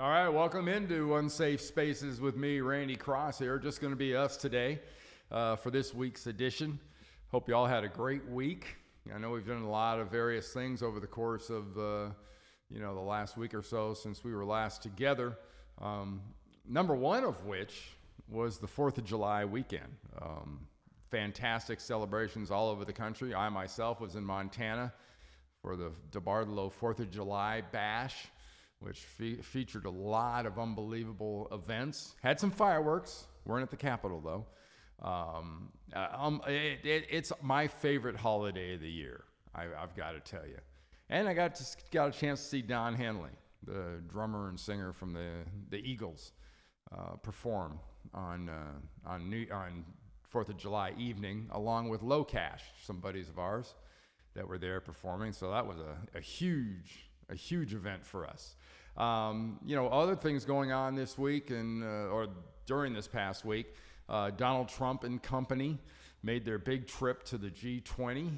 All right, welcome into Unsafe Spaces with me, Randy Cross here. Just going to be us today for this week's edition. Hope you all had a great week. I know we've done a lot of various things over the course of the last week or so since we were last together. Number one of which was the 4th of July weekend. Fantastic celebrations all over the country. I myself was in Montana for the DeBartolo 4th of July Bash, which featured a lot of unbelievable events. Had some fireworks. Weren't at the Capitol, though. It's my favorite holiday of the year, I've got to tell you. And I got a chance to see Don Henley, the drummer and singer from the Eagles, perform on 4th of July evening, along with Low Cash, some buddies of ours that were there performing. So that was a huge event for us. Other things going on this week or during this past week, Donald Trump and company made their big trip to the G20,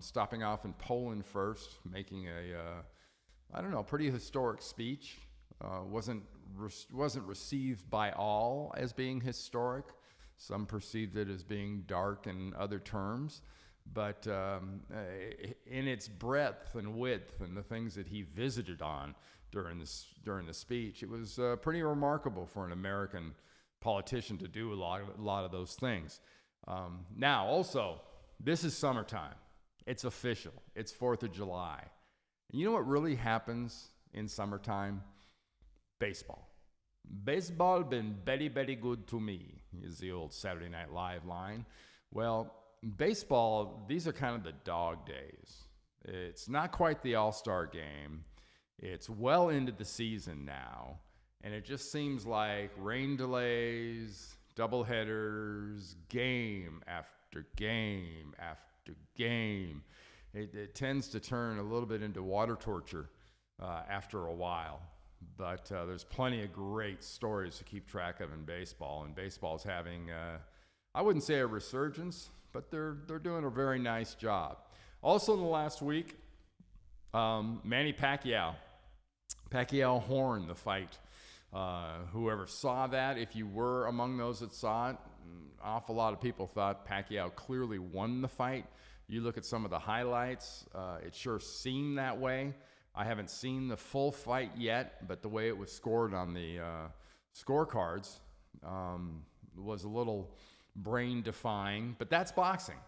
stopping off in Poland first, making a pretty historic speech. Wasn't received by all as being historic. Some perceived it as being dark in other terms. But in its breadth and width and the things that he visited on during the speech, it was pretty remarkable for an American politician to do a lot of those things. Now, also, this is summertime. It's official. It's 4th of July. And you know what really happens in summertime? Baseball. Baseball been very, very good to me, is the old Saturday Night Live line. Well, baseball, these are kind of the dog days. It's not quite the All-Star game. It's well into the season now, and it just seems like rain delays, doubleheaders, game after game after game. It tends to turn a little bit into water torture after a while. But there's plenty of great stories to keep track of in baseball, and baseball's having, I wouldn't say a resurgence, but they're doing a very nice job. Also in the last week, Manny Pacquiao Horn, the fight. Whoever saw that, if you were among those that saw it, an awful lot of people thought Pacquiao clearly won the fight. You look at some of the highlights, it sure seemed that way. I haven't seen the full fight yet, but the way it was scored on the scorecards was a little brain-defying. But that's boxing,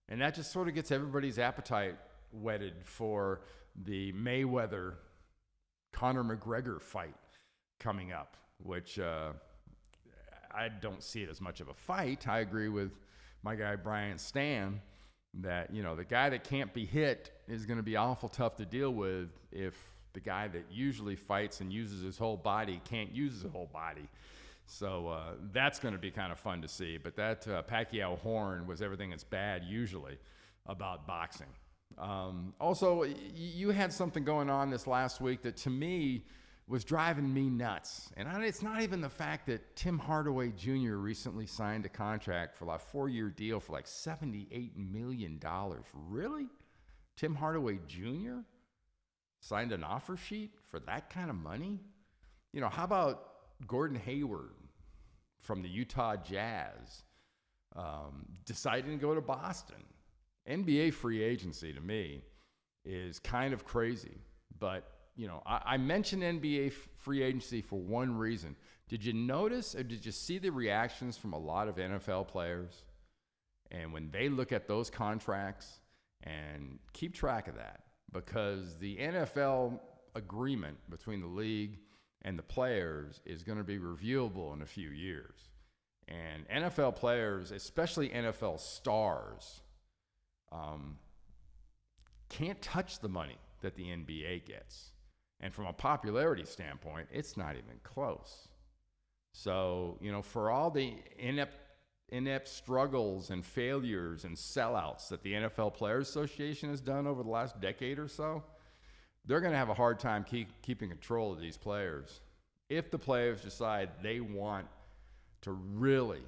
and that just sort of gets everybody's appetite whetted for the Mayweather-Conor McGregor fight coming up, which I don't see it as much of a fight. I agree with my guy Brian Stan that, the guy that can't be hit is going to be awful tough to deal with if the guy that usually fights and uses his whole body can't use his whole body. So that's going to be kind of fun to see. But that Pacquiao Horn was everything that's bad usually about boxing. Also, you had something going on this last week that to me was driving me nuts. And it's not even the fact that Tim Hardaway Jr. recently signed a contract for a 4-year deal for like $78 million. Really? Tim Hardaway Jr. signed an offer sheet for that kind of money? How about Gordon Hayward from the Utah Jazz deciding to go to Boston? NBA free agency to me is kind of crazy, but I mentioned NBA free agency for one reason. Did you notice or did you see the reactions from a lot of NFL players? And when they look at those contracts, and keep track of that, because the NFL agreement between the league and the players is going to be reviewable in a few years. And NFL players, especially NFL stars, can't touch the money that the NBA gets. And from a popularity standpoint, it's not even close. So, for all the inept struggles and failures and sellouts that the NFL Players Association has done over the last decade or so, they're going to have a hard time keeping control of these players if the players decide they want to really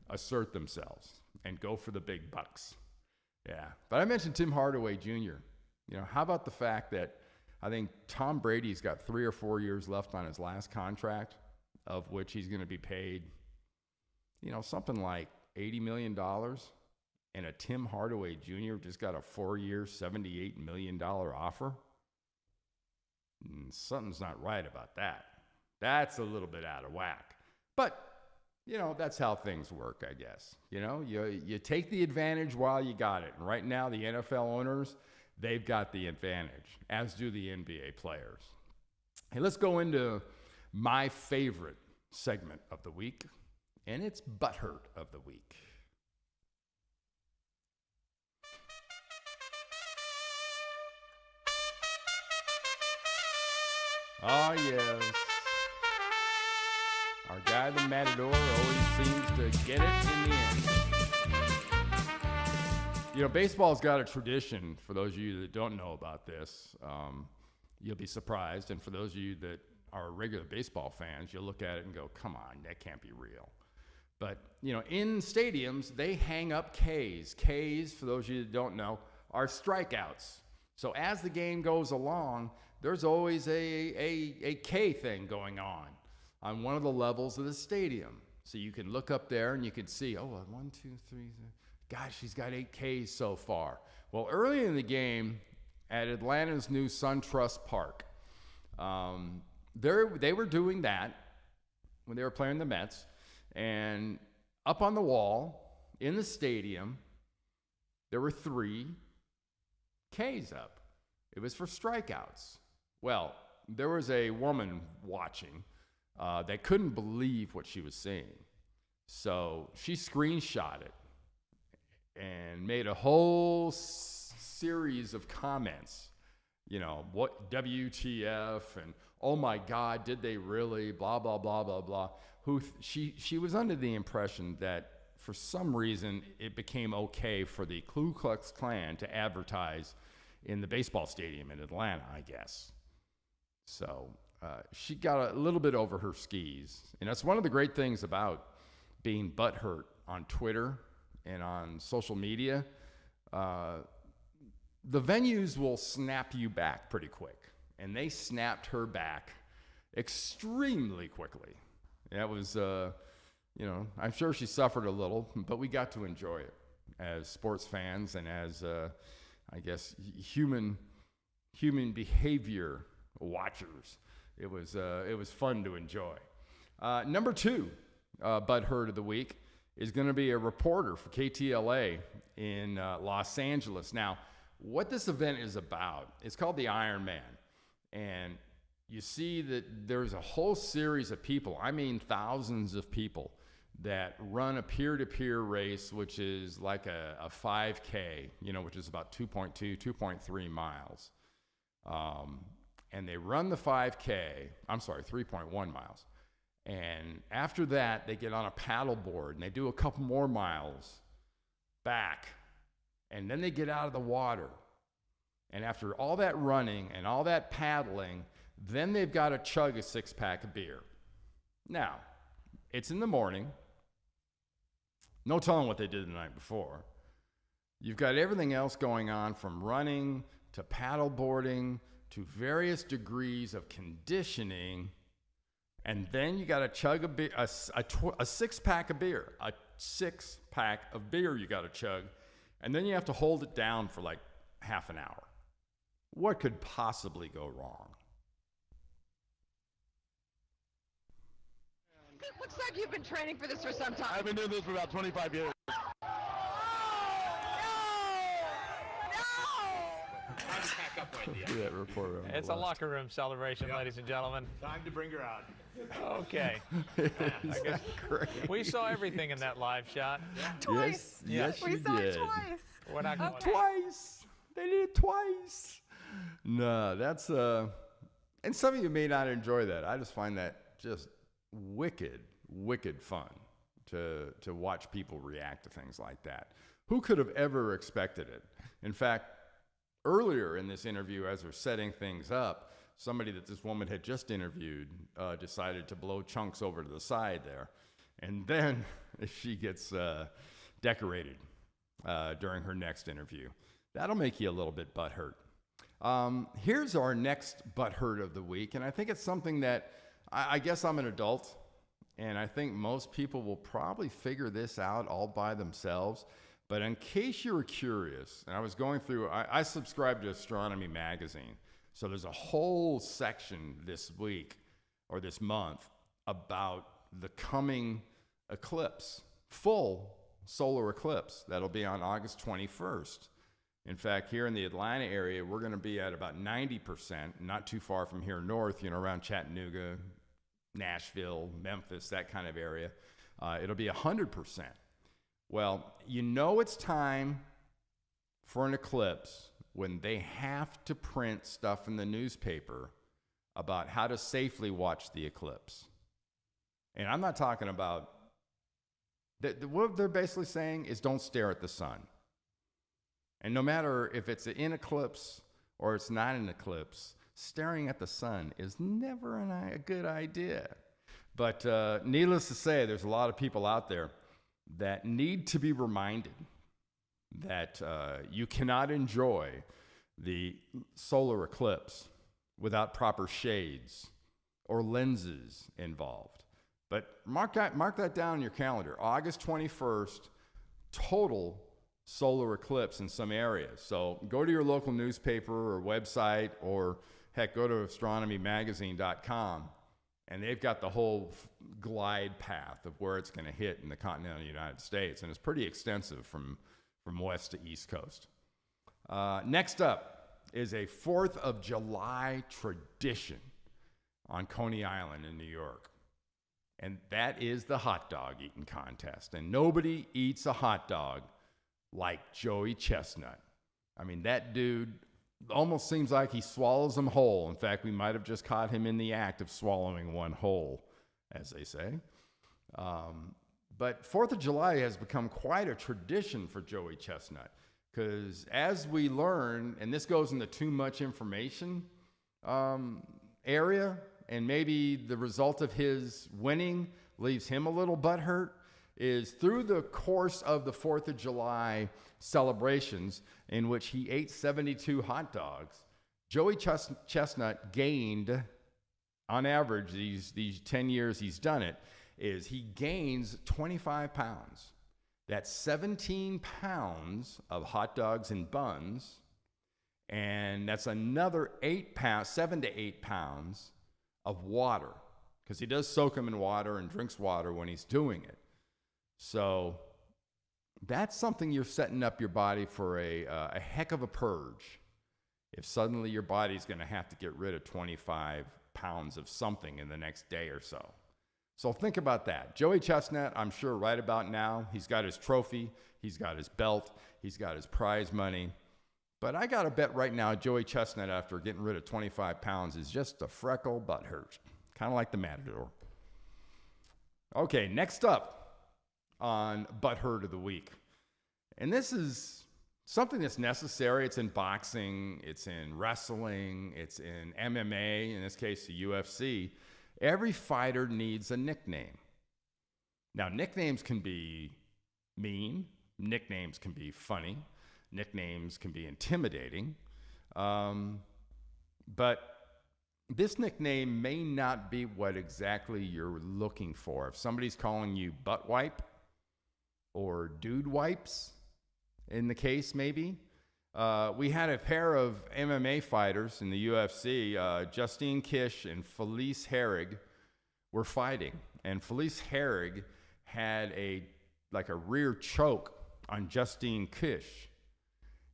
assert themselves and go for the big bucks. Yeah. But I mentioned Tim Hardaway Jr. How about the fact that I think Tom Brady's got 3 or 4 years left on his last contract, of which he's going to be paid, something like $80 million. And a Tim Hardaway Jr. just got a 4-year, $78 million offer. Something's not right about that. That's a little bit out of whack. But, that's how things work, I guess. You take the advantage while you got it. And right now, the NFL owners, they've got the advantage, as do the NBA players. Hey, let's go into my favorite segment of the week, and it's Butthurt of the Week. Oh, yes. Our guy, the Matador, always seems to get it in the end. Baseball's got a tradition. For those of you that don't know about this, you'll be surprised. And for those of you that are regular baseball fans, you'll look at it and go, come on, that can't be real. But, in stadiums, they hang up Ks. Ks, for those of you that don't know, are strikeouts. So as the game goes along, there's always a K thing going on one of the levels of the stadium. So you can look up there and you can see, 1, 2, 3, gosh, he's got 8 Ks so far. Well, early in the game at Atlanta's new SunTrust Park, they were doing that when they were playing the Mets. And up on the wall in the stadium, there were 3 Ks up. It was for strikeouts. Well, there was a woman watching that couldn't believe what she was seeing. So she screenshot it and made a whole series of comments. What WTF and oh my God, did they really? Blah, blah, blah, blah, blah. She was under the impression that for some reason it became okay for the Ku Klux Klan to advertise in the baseball stadium in Atlanta, I guess. So she got a little bit over her skis. And that's one of the great things about being butthurt on Twitter and on social media. The venues will snap you back pretty quick. And they snapped her back extremely quickly. That was, I'm sure she suffered a little, but we got to enjoy it as sports fans and as, I guess, human behavior watchers. It was fun to enjoy. Number 2, Butthurt of the Week is going to be a reporter for KTLA in Los Angeles. Now, what this event is about, it's called the Iron Man. And you see that there's a whole series of people, I mean thousands of people, that run a peer-to-peer race, which is like a 5K, which is about 2.3 miles. And they run the 3.1 miles. And after that, they get on a paddle board and they do a couple more miles back. And then they get out of the water. And after all that running and all that paddling, then they've got to chug a 6-pack of beer. Now, it's in the morning. No telling what they did the night before. You've got everything else going on from running to paddle boarding to various degrees of conditioning. And then you got to chug a 6-pack of beer. A 6-pack of beer you got to chug. And then you have to hold it down for like half an hour. What could possibly go wrong? It looks like you've been training for this for some time. I've been doing this for about 25 years. It's a locker room celebration, ladies and gentlemen. Time to bring her out. Okay. I guess we saw everything in that live shot. Twice. Yes, we you saw did. it twice. We're not going Twice. They did it twice. No, that's and some of you may not enjoy that. I just find that just wicked fun to watch people react to things like that. Who could have ever expected it? In fact, earlier in this interview, as we're setting things up, somebody that this woman had just interviewed decided to blow chunks over to the side there. And then she gets decorated during her next interview. That'll make you a little bit butthurt. Here's our next butthurt of the week, and I think it's something that I guess I'm an adult, and I think most people will probably figure this out all by themselves. But in case you were curious, and I was going through, I subscribe to Astronomy Magazine, so there's a whole section this week or this month about the coming eclipse, full solar eclipse. That'll be on August 21st. In fact, here in the Atlanta area, we're going to be at about 90%, not too far from here north, around Chattanooga, Nashville, Memphis, that kind of area. It'll be 100%. Well, it's time for an eclipse when they have to print stuff in the newspaper about how to safely watch the eclipse. And I'm not talking about, what they're basically saying is don't stare at the sun. And no matter if it's an eclipse or it's not an eclipse, staring at the sun is never a good idea. But needless to say, there's a lot of people out there that need to be reminded that you cannot enjoy the solar eclipse without proper shades or lenses involved. But mark that down in your calendar. August 21st, total solar eclipse in some areas. So go to your local newspaper or website, or heck, go to astronomymagazine.com, and they've got the whole glide path of where it's going to hit in the continental United States, and it's pretty extensive from west to east coast. Next up is a 4th of July tradition on Coney Island in New York, and that is the hot dog eating contest. And nobody eats a hot dog like Joey Chestnut. I mean, that dude almost seems like he swallows them whole. In fact, we might have just caught him in the act of swallowing one whole, as they say. But 4th of July has become quite a tradition for Joey Chestnut, because as we learn, and this goes in the too much information area, and maybe the result of his winning leaves him a little butthurt, is through the course of the 4th of July celebrations, in which he ate 72 hot dogs, Joey Chestnut gained, on average, these 10 years he's done it, is he gains 25 pounds. That's 17 pounds of hot dogs and buns, and that's another 7 to 8 pounds of water, because he does soak them in water and drinks water when he's doing it. So that's something you're setting up your body for a heck of a purge. If suddenly your body's going to have to get rid of 25 pounds of something in the next day or so. So think about that. Joey Chestnut, I'm sure right about now, he's got his trophy, he's got his belt, he's got his prize money. But I got to bet right now Joey Chestnut, after getting rid of 25 pounds, is just a freckle butthurt. Kind of like the Matador. Okay, next up on Butthurt of the Week. And this is something that's necessary. It's in boxing, it's in wrestling, it's in MMA, in this case the UFC. Every fighter needs a nickname. Now, nicknames can be mean, nicknames can be funny, nicknames can be intimidating, but this nickname may not be what exactly you're looking for. If somebody's calling you butt wipe or dude wipes, in the case maybe. We had a pair of MMA fighters in the UFC, Justine Kish and Felice Herrig, were fighting. And Felice Herrig had a rear choke on Justine Kish.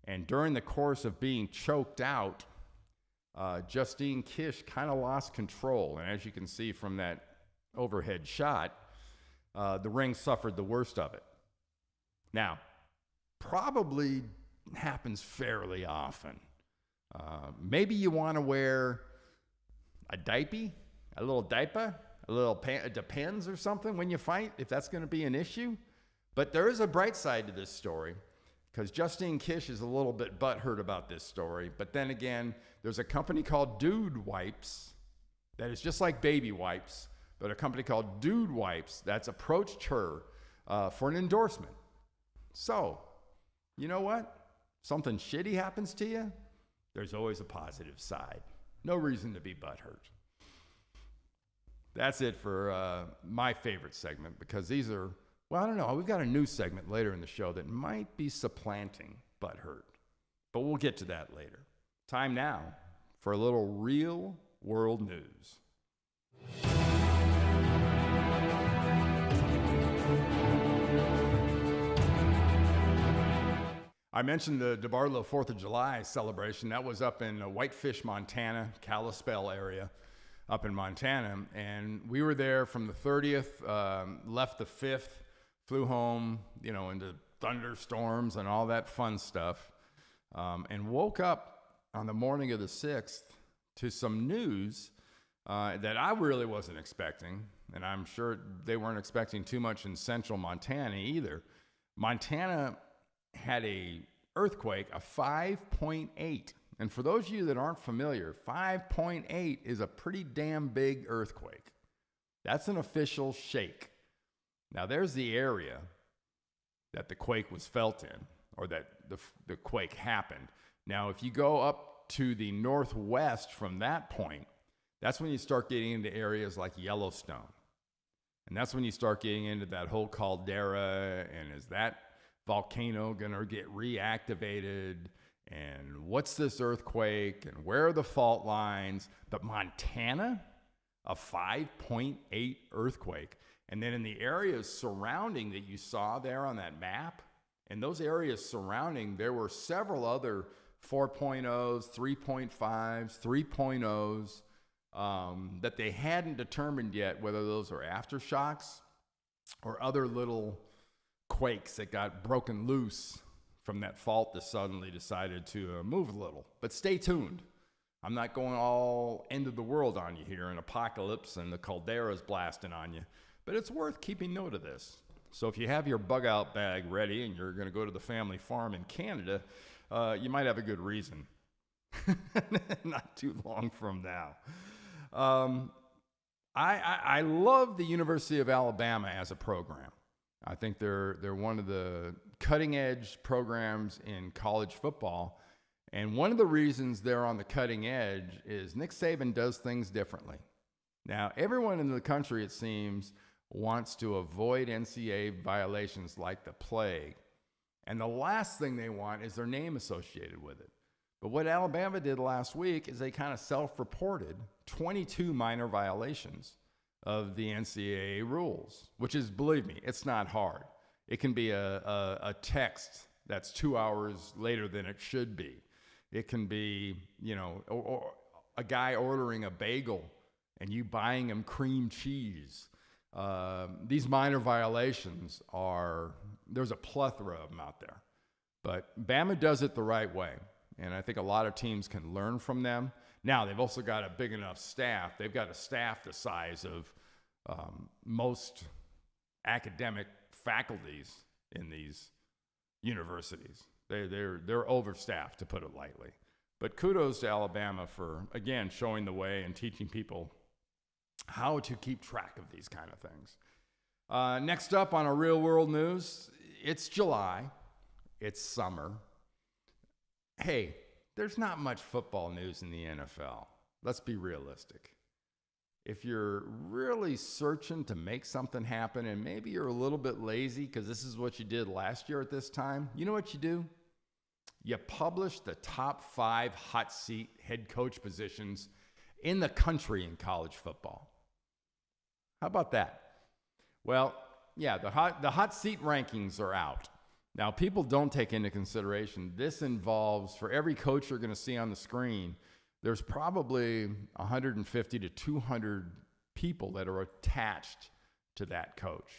And during the course of being choked out, Justine Kish kind of lost control. And as you can see from that overhead shot, the ring suffered the worst of it. Now, probably happens fairly often. Maybe you want to wear a diaper, it depends or something when you fight, if that's going to be an issue. But there is a bright side to this story, because Justine Kish is a little bit butthurt about this story. But then again, there's a company called Dude Wipes that is just like baby wipes, but a company called Dude Wipes that's approached her for an endorsement. So, you know what? Something shitty happens to you, there's always a positive side. No reason to be butthurt. That's it for my favorite segment, because these are, well, I don't know. We've got a new segment later in the show that might be supplanting butthurt, but we'll get to that later. Time now for a little real world news. I mentioned the DeBartolo 4th of July celebration. That was up in Whitefish, Montana, Kalispell area up in Montana. And we were there from the 30th, left the 5th, flew home, into thunderstorms and all that fun stuff, and woke up on the morning of the 6th to some news that I really wasn't expecting. And I'm sure they weren't expecting too much in central Montana either. Montana had a earthquake, a 5.8. And for those of you that aren't familiar, 5.8 is a pretty damn big earthquake. That's an official shake. Now there's the area that the quake was felt in, or that the quake happened. Now if you go up to the northwest from that point, that's when you start getting into areas like Yellowstone. And that's when you start getting into that whole caldera, and is that volcano gonna get reactivated, and what's this earthquake, and where are the fault lines? But Montana, a 5.8 earthquake. And then in the areas surrounding that you saw there on that map, in those areas surrounding, there were several other 4.0s, 3.5s, 3.0s that they hadn't determined yet whether those are aftershocks or other little quakes that got broken loose from that fault that suddenly decided to move a little. But stay tuned. I'm not going all end of the world on you here, an apocalypse and the caldera's blasting on you. But it's worth keeping note of this. So if you have your bug out bag ready and you're going to go to the family farm in Canada, you might have a good reason. Not too long from now. I love the University of Alabama as a program. I think they're one of the cutting edge programs in college football. And one of the reasons they're on the cutting edge is Nick Saban does things differently. Now, everyone in the country, it seems, wants to avoid NCAA violations like the plague. And the last thing they want is their name associated with it. But what Alabama did last week is they kind of self-reported 22 minor violations of the NCAA rules, which is, believe me, it's not hard. It can be a text that's 2 hours later than it should be. It can be, or a guy ordering a bagel and you buying him cream cheese. These minor violations there's a plethora of them out there. But Bama does it the right way. And I think a lot of teams can learn from them. Now, they've also got a big enough staff. They've got a staff the size of most academic faculties in these universities. They're overstaffed, to put it lightly. But kudos to Alabama for, again, showing the way and teaching people how to keep track of these kind of things. Next up on our real world news, it's July. It's summer. Hey, there's not much football news in the NFL. Let's be realistic. If you're really searching to make something happen, and maybe you're a little bit lazy because this is what you did last year at this time, you know what you do? You publish the top 5 hot seat head coach positions in the country in college football. How about that? Well, yeah, the hot seat rankings are out. Now, people don't take into consideration, this involves, for every coach you're going to see on the screen, there's probably 150 to 200 people that are attached to that coach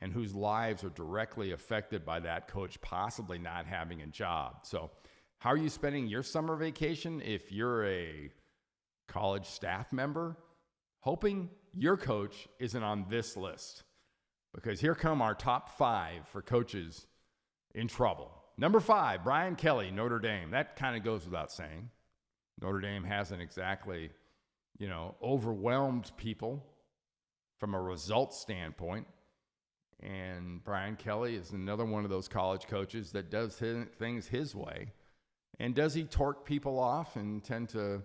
and whose lives are directly affected by that coach possibly not having a job. So how are you spending your summer vacation if you're a college staff member? Hoping your coach isn't on this list, because here come our top 5 for coaches in trouble. Number 5, Brian Kelly, Notre Dame. That kind of goes without saying. Notre Dame hasn't exactly, overwhelmed people from a results standpoint. And Brian Kelly is another one of those college coaches that does things his way. And does he torque people off and tend to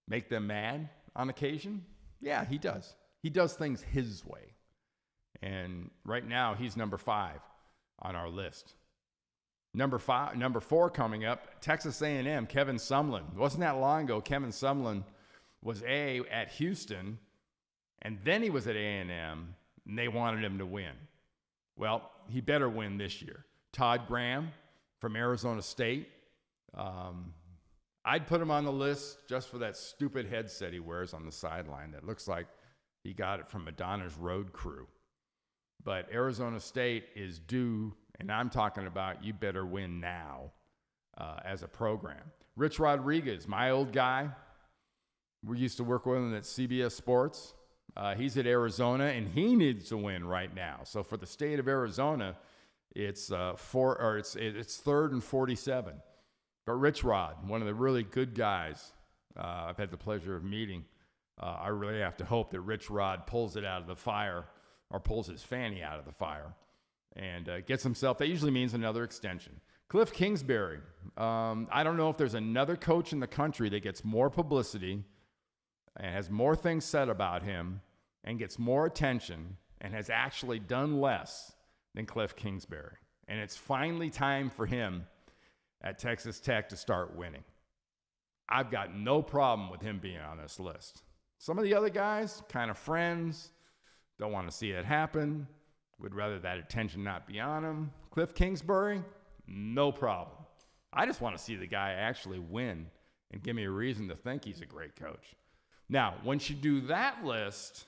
make them mad on occasion? Yeah, he does. He does things his way. And right now, he's number 5 on our list. Number 4 coming up, Texas A&M, Kevin Sumlin. It wasn't that long ago, Kevin Sumlin was at Houston, and then he was at A&M, and they wanted him to win. Well, he better win this year. Todd Graham from Arizona State. I'd put him on the list just for that stupid headset he wears on the sideline that looks like he got it from Madonna's Road Crew. But Arizona State is due, and I'm talking about you better win now as a program. Rich Rodriguez, my old guy. We used to work with him at CBS Sports. He's at Arizona, and he needs to win right now. So for the state of Arizona, it's 3rd and 47. But Rich Rod, one of the really good guys I've had the pleasure of meeting, I really have to hope that Rich Rod pulls it out of the fire, or pulls his fanny out of the fire, and gets himself, that usually means another extension. Cliff Kingsbury, I don't know if there's another coach in the country that gets more publicity and has more things said about him and gets more attention and has actually done less than Cliff Kingsbury. And it's finally time for him at Texas Tech to start winning. I've got no problem with him being on this list. Some of the other guys, kind of friends, don't want to see it happen, would rather that attention not be on him. Cliff Kingsbury, no problem. I just want to see the guy actually win and give me a reason to think he's a great coach. Now, once you do that list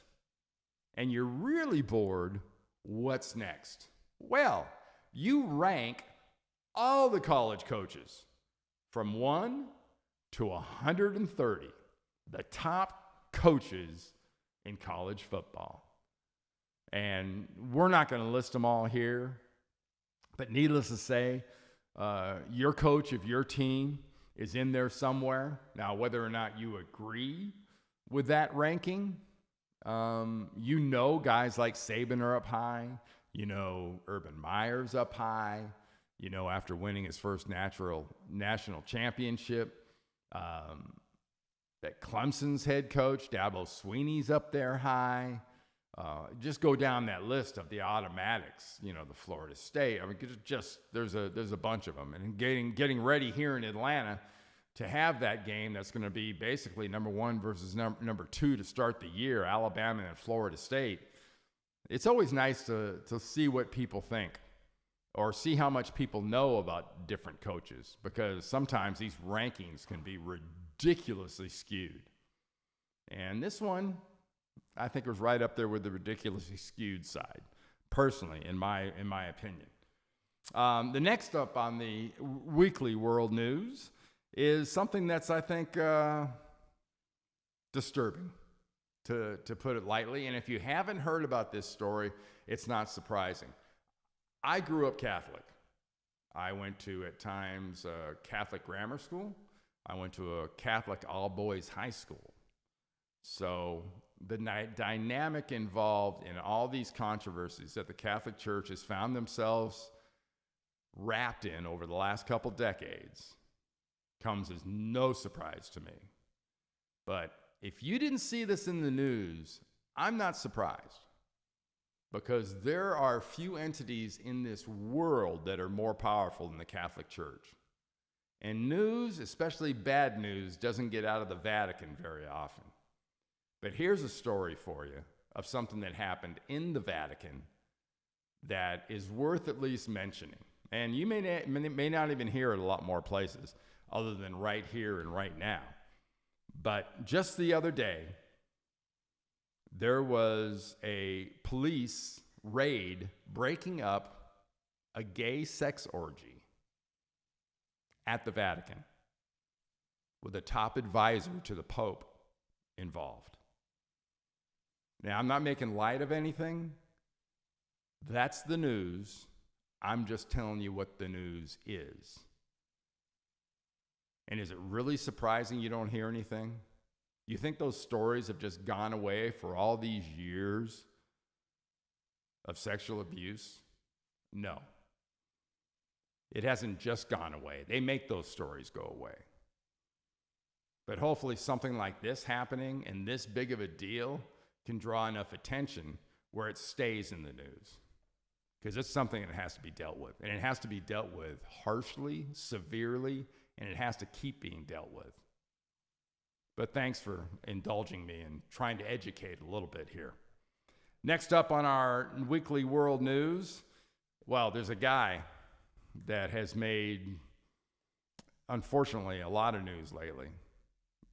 and you're really bored, what's next? Well, you rank all the college coaches from 1 to 130, the top coaches in college football. And we're not going to list them all here, but needless to say, your coach of your team is in there somewhere. Now, whether or not you agree with that ranking, guys like Saban are up high. Urban Meyer's up high. After winning his first national championship, that Clemson's head coach, Dabo Swinney's up there high. Just go down that list of the automatics, the Florida State. I mean, there's a bunch of them. And getting ready here in Atlanta to have that game that's going to be basically number 1 versus number 2 to start the year, Alabama and Florida State. It's always nice to see what people think or see how much people know about different coaches, because sometimes these rankings can be ridiculously skewed. And this one, I think, was right up there with the ridiculously skewed side, personally, in my opinion. The next up on the weekly world news is something that's, I think, disturbing, to put it lightly. And if you haven't heard about this story, it's not surprising. I grew up Catholic. I went to, at times, a Catholic grammar school. I went to a Catholic all-boys high school. So the dynamic involved in all these controversies that the Catholic Church has found themselves wrapped in over the last couple decades comes as no surprise to me. But if you didn't see this in the news, I'm not surprised, because there are few entities in this world that are more powerful than the Catholic Church. And news, especially bad news, doesn't get out of the Vatican very often. But here's a story for you of something that happened in the Vatican that is worth at least mentioning. And you may not even hear it a lot more places other than right here and right now. But just the other day, there was a police raid breaking up a gay sex orgy at the Vatican with a top advisor to the Pope involved. Now, I'm not making light of anything. That's the news. I'm just telling you what the news is. And is it really surprising you don't hear anything? You think those stories have just gone away for all these years of sexual abuse? No. It hasn't just gone away. They make those stories go away. But hopefully something like this happening and this big of a deal can draw enough attention where it stays in the news. Because it's something that has to be dealt with. And it has to be dealt with harshly, severely, and it has to keep being dealt with. But thanks for indulging me and trying to educate a little bit here. Next up on our weekly world news, well, there's a guy that has made, unfortunately, a lot of news lately.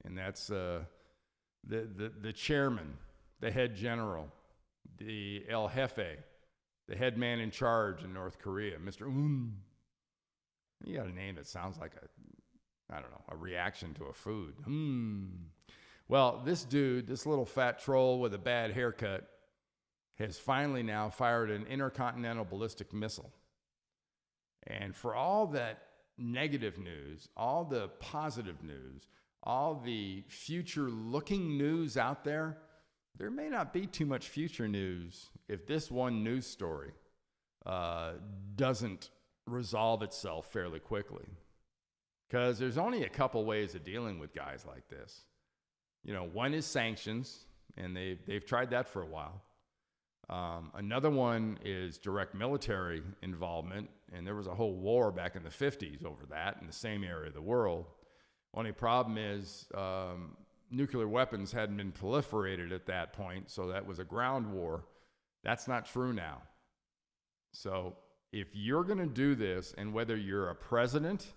And that's the chairman, the head general, the El Jefe, the head man in charge in North Korea, Mr. You got a name that sounds like a reaction to a food. Well, this dude, this little fat troll with a bad haircut, has finally now fired an intercontinental ballistic missile. And for all that negative news, all the positive news, all the future-looking news out there, there may not be too much future news if this one news story doesn't resolve itself fairly quickly. Because there's only a couple ways of dealing with guys like this. One is sanctions, and they've tried that for a while. Another one is direct military involvement, and there was a whole war back in the 50s over that in the same area of the world. Only problem is nuclear weapons hadn't been proliferated at that point, so that was a ground war. That's not true now. So if you're going to do this, and whether you're a president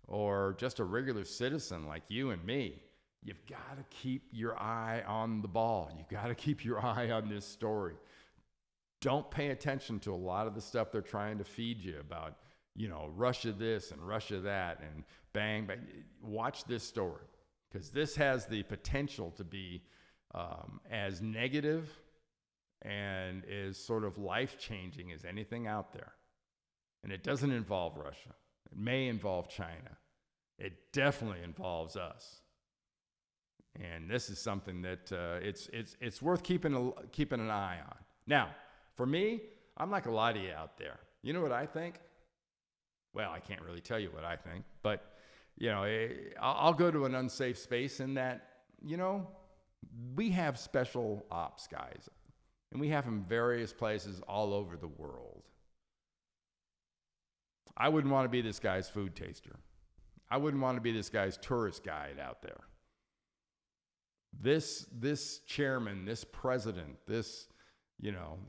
or just a regular citizen like you and me, you've got to keep your eye on the ball. You've got to keep your eye on this story. Don't pay attention to a lot of the stuff they're trying to feed you about, Russia this and Russia that and bang, bang. Watch this story, because this has the potential to be as negative and as sort of life-changing as anything out there. And it doesn't involve Russia. It may involve China. It definitely involves us. And this is something that it's worth keeping an eye on. Now, for me, I'm like a lot of you out there. You know what I think? Well, I can't really tell you what I think, but I'll go to an unsafe space in that, we have special ops guys, and we have them in various places all over the world. I wouldn't want to be this guy's food taster. I wouldn't want to be this guy's tourist guide out there. This chairman, this president, this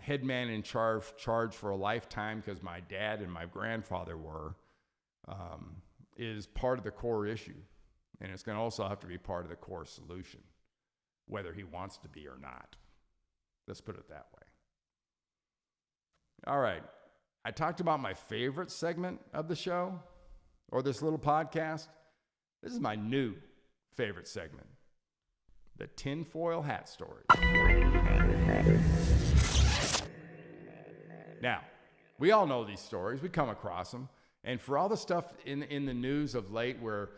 head man in charge for a lifetime, because my dad and my grandfather were, is part of the core issue. And it's going to also have to be part of the core solution, whether he wants to be or not. Let's put it that way. All right. I talked about my favorite segment of the show, or this little podcast. This is my new favorite segment, the tinfoil hat story. Now, we all know these stories. We come across them. And for all the stuff in the news of late where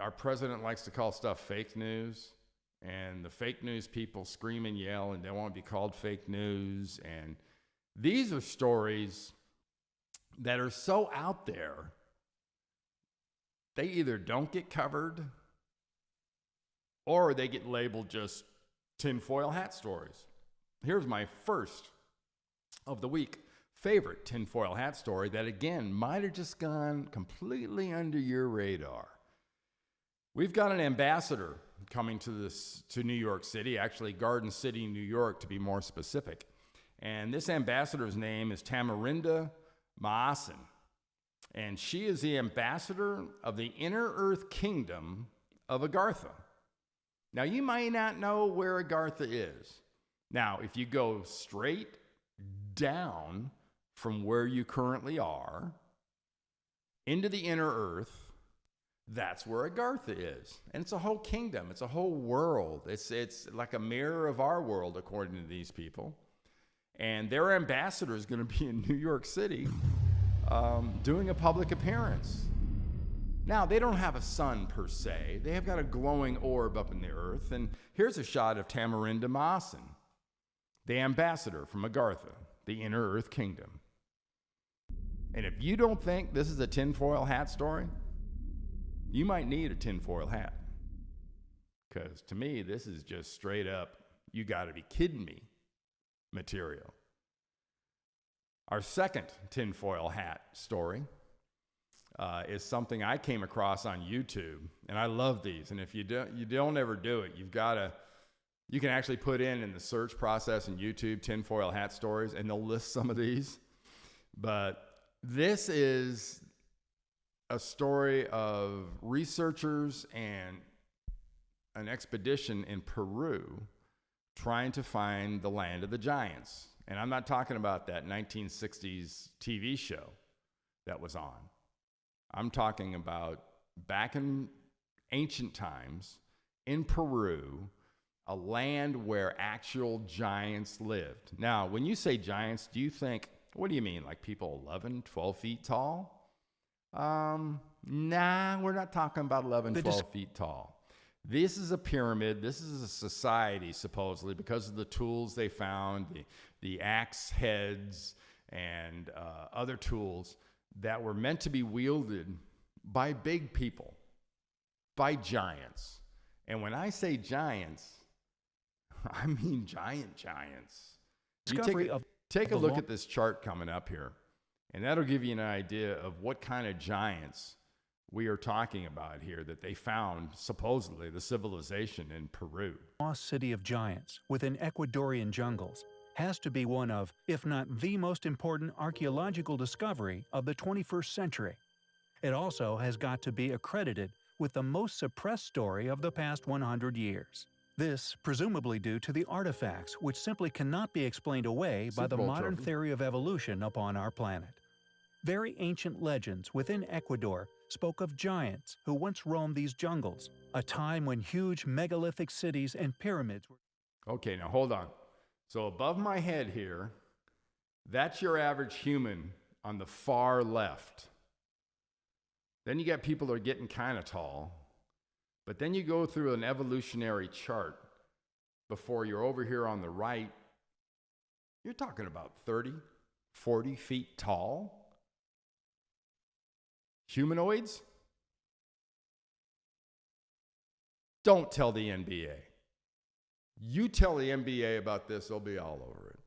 our president likes to call stuff fake news, and the fake news people scream and yell and they won't be called fake news. And these are stories that are so out there, they either don't get covered or they get labeled just tinfoil hat stories. Here's my first of the week favorite tinfoil hat story that, again, might have just gone completely under your radar. We've got an ambassador coming to New York City, actually Garden City, New York, to be more specific. And this ambassador's name is Tamarinda Maasen. And she is the ambassador of the Inner Earth Kingdom of Agartha. Now, you might not know where Agartha is. Now, if you go straight down from where you currently are into the inner earth, that's where Agartha is. And it's a whole kingdom. It's a whole world. It's like a mirror of our world, according to these people. And their ambassador is going to be in New York City doing a public appearance. Now, they don't have a sun per se. They have got a glowing orb up in the earth. And here's a shot of Tamarinda Maasen, the ambassador from Agartha, the Inner Earth Kingdom. And if you don't think this is a tinfoil hat story, you might need a tinfoil hat. Because to me, this is just straight up, you got to be kidding me material. Our second tinfoil hat story is something I came across on YouTube, and I love these. And if you don't ever do it, you can actually put in the search process in YouTube tinfoil hat stories, and they'll list some of these. But this is a story of researchers and an expedition in Peru trying to find the land of the giants. And I'm not talking about that 1960s TV show that was on. I'm talking about back in ancient times in Peru, a land where actual giants lived. Now, when you say giants, do you think, what do you mean? Like people 11, 12 feet tall? Nah, we're not talking about 11, 12 feet tall. This is a pyramid. This is a society, supposedly, because of the tools they found, the axe heads and other tools that were meant to be wielded by big people, by giants. And when I say giants, I mean giants. Take a look at this chart coming up here, and that'll give you an idea of what kind of giants we are talking about here that they found, supposedly, the civilization in Peru. Lost city of giants within Ecuadorian jungles has to be one of, if not the most important archaeological discovery of the 21st century. It also has got to be accredited with the most suppressed story of the past 100 years. This presumably due to the artifacts which simply cannot be explained away by the modern theory of evolution upon our planet. Very ancient legends within Ecuador spoke of giants who once roamed these jungles, a time when huge megalithic cities and pyramids were... Okay, now hold on. So above my head here, that's your average human on the far left. Then you got people that are getting kind of tall, but then you go through an evolutionary chart before you're over here on the right. You're talking about 30, 40 feet tall. Humanoids? Don't tell the NBA. You tell the NBA about this, they'll be all over it.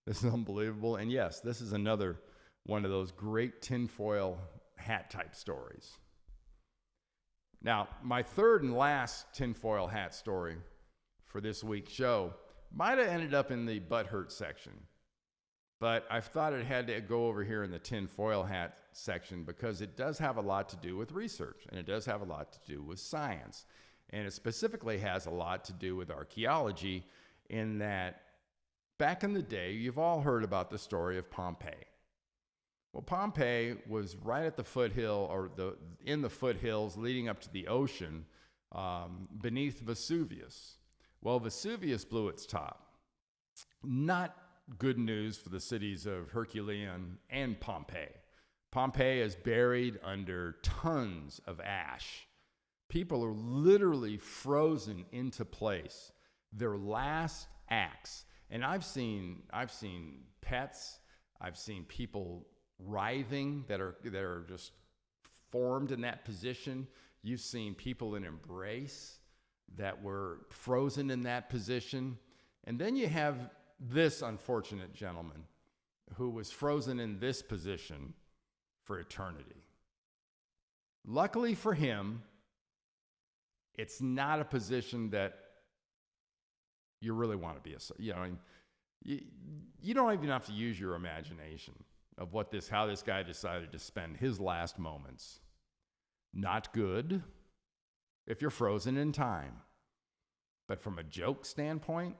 This is unbelievable. And yes, this is another one of those great tinfoil hat type stories. Now, my third and last tinfoil hat story for this week's show might have ended up in the butthurt section, but I thought it had to go over here in the tinfoil hat section because it does have a lot to do with research, and it does have a lot to do with science. And it specifically has a lot to do with archaeology in that back in the day, you've all heard about the story of Pompeii. Well, Pompeii was right at the foothill, or in the foothills leading up to the ocean beneath Vesuvius. Well, Vesuvius blew its top. Not good news for the cities of Herculaneum and Pompeii. Pompeii is buried under tons of ash. People are literally frozen into place. Their last acts. And I've seen pets, I've seen people writhing that are just formed in that position. You've seen people in embrace that were frozen in that position. And then you have this unfortunate gentleman who was frozen in this position for eternity. Luckily for him, it's not a position that you really want to be. You don't even have to use your imagination of how this guy decided to spend his last moments. Not good if you're frozen in time. But from a joke standpoint,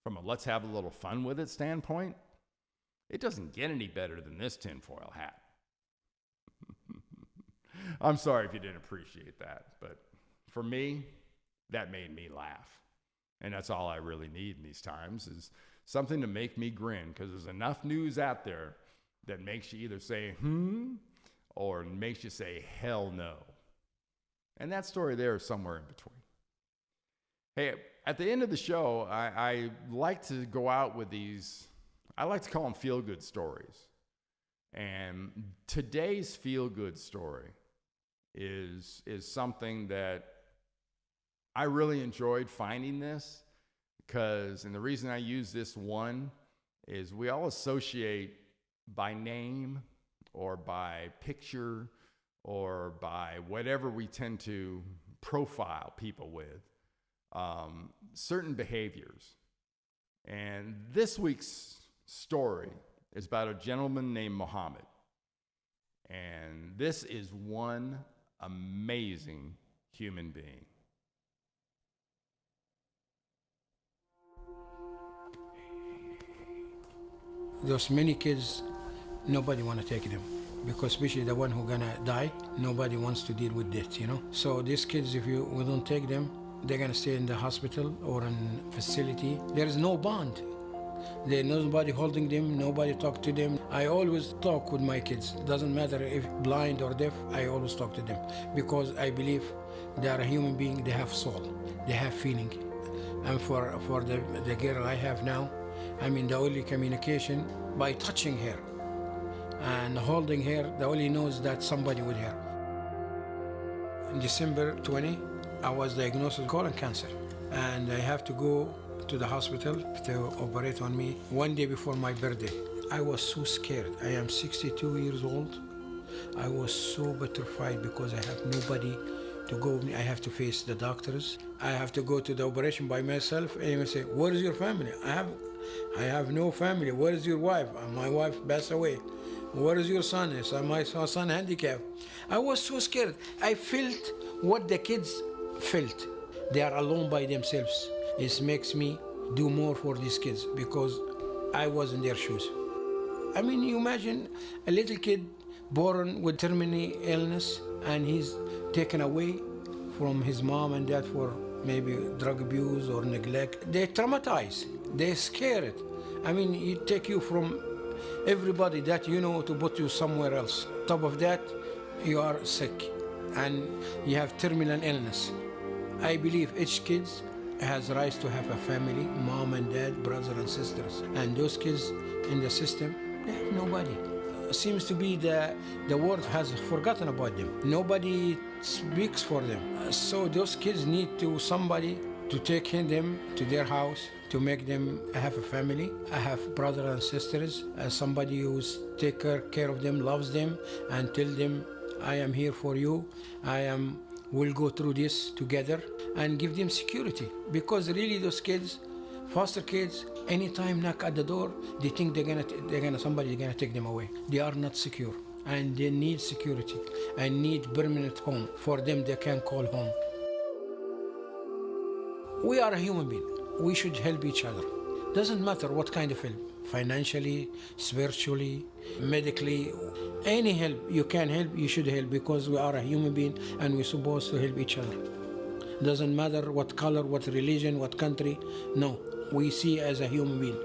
from a let's have a little fun with it standpoint, it doesn't get any better than this tinfoil hat. I'm sorry if you didn't appreciate that, but for me, that made me laugh. And that's all I really need in these times is something to make me grin, because there's enough news out there that makes you either say, or makes you say, hell no. And that story there is somewhere in between. Hey, at the end of the show, I like to go out with these, I like to call them feel-good stories. And today's feel-good story is something that I really enjoyed finding this, because, and the reason I use this one is we all associate by name or by picture or by whatever we tend to profile people with certain behaviors. And this week's story is about a gentleman named Muhammad. And this is one amazing human being. Those many kids, nobody want to take them, because especially the one who gonna die, nobody wants to deal with death, you know. So these kids, if we don't take them, they're gonna stay in the hospital or in facility. There is no bond. There's nobody holding them, nobody talk to them. I always talk with my kids. Doesn't matter if blind or deaf, I always talk to them, because I believe they are a human being, they have soul, they have feeling. And for the girl I have now, I mean, the only communication by touching her and holding her, the only knows that somebody with her. In December 20, I was diagnosed with colon cancer, and I have to go to the hospital to operate on me one day before my birthday. I was so scared. I am 62 years old. I was so petrified because I have nobody to go with me. I have to face the doctors. I have to go to the operation by myself, and they say, "Where is your family?" I have no family. Where is your wife? My wife passed away. Where is your son? Is my son handicapped? I was so scared. I felt what the kids felt. They are alone by themselves. It makes me do more for these kids because I was in their shoes. I mean, you imagine a little kid born with terminal illness, and he's taken away from his mom and dad for maybe drug abuse or neglect. They're traumatized. They're scared. I mean, it take you from everybody that you know to put you somewhere else. Top of that, you are sick and you have terminal illness. I believe each kid has rights to have a family, mom and dad, brothers and sisters. And those kids in the system, they have nobody. Seems to be the world has forgotten about them. Nobody speaks for them. So those kids need to somebody to take them to their house, to make them have a family. I have brothers and sisters, somebody who's take care of them, loves them, and tell them, I am here for you. We'll go through this together, and give them security. Because really those kids, foster kids, anytime knock at the door, they think somebody's gonna take them away. They are not secure, and they need security and need permanent home. For them, they can call home. We are a human being. We should help each other. Doesn't matter what kind of help, financially, spiritually, medically, any help you can help, you should help, because we are a human being and we're supposed to help each other. Doesn't matter what color, what religion, what country. No, we see as a human being.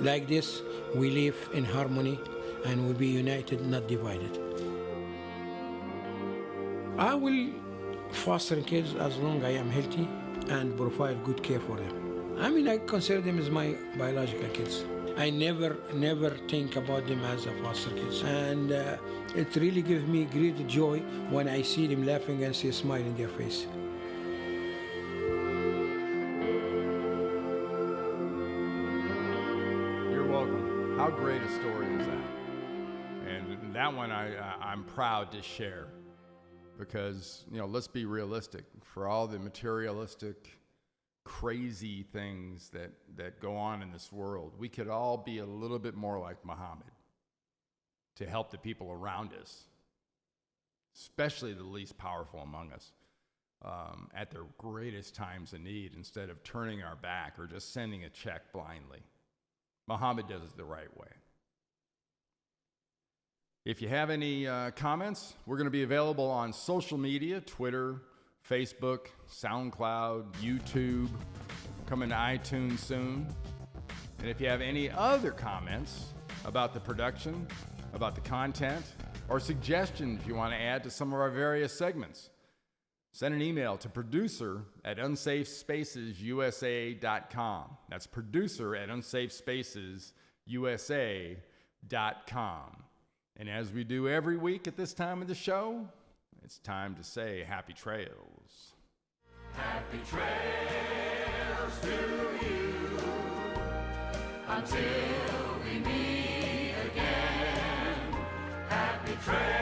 Like this, we live in harmony and we'll be united, not divided. I will foster kids as long as I am healthy and provide good care for them. I mean, I consider them as my biological kids. I never think about them as a foster kids. And it really gives me great joy when I see them laughing and see a smile in their face. You're welcome. How great a story is that? And that one I'm proud to share, because, let's be realistic. For all the materialistic, crazy things that go on in this world, we could all be a little bit more like Muhammad to help the people around us, especially the least powerful among us, at their greatest times of need, instead of turning our back or just sending a check blindly. Muhammad does it the right way. If you have any comments, we're going to be available on social media, Twitter, Facebook, SoundCloud, YouTube, coming to iTunes soon. And if you have any other comments about the production, about the content, or suggestions you want to add to some of our various segments, send an email to producer@unsafespacesUSA.com. That's producer@unsafespacesUSA.com. And as we do every week at this time of the show, it's time to say happy trails. Happy trails to you until we meet again. Happy trails.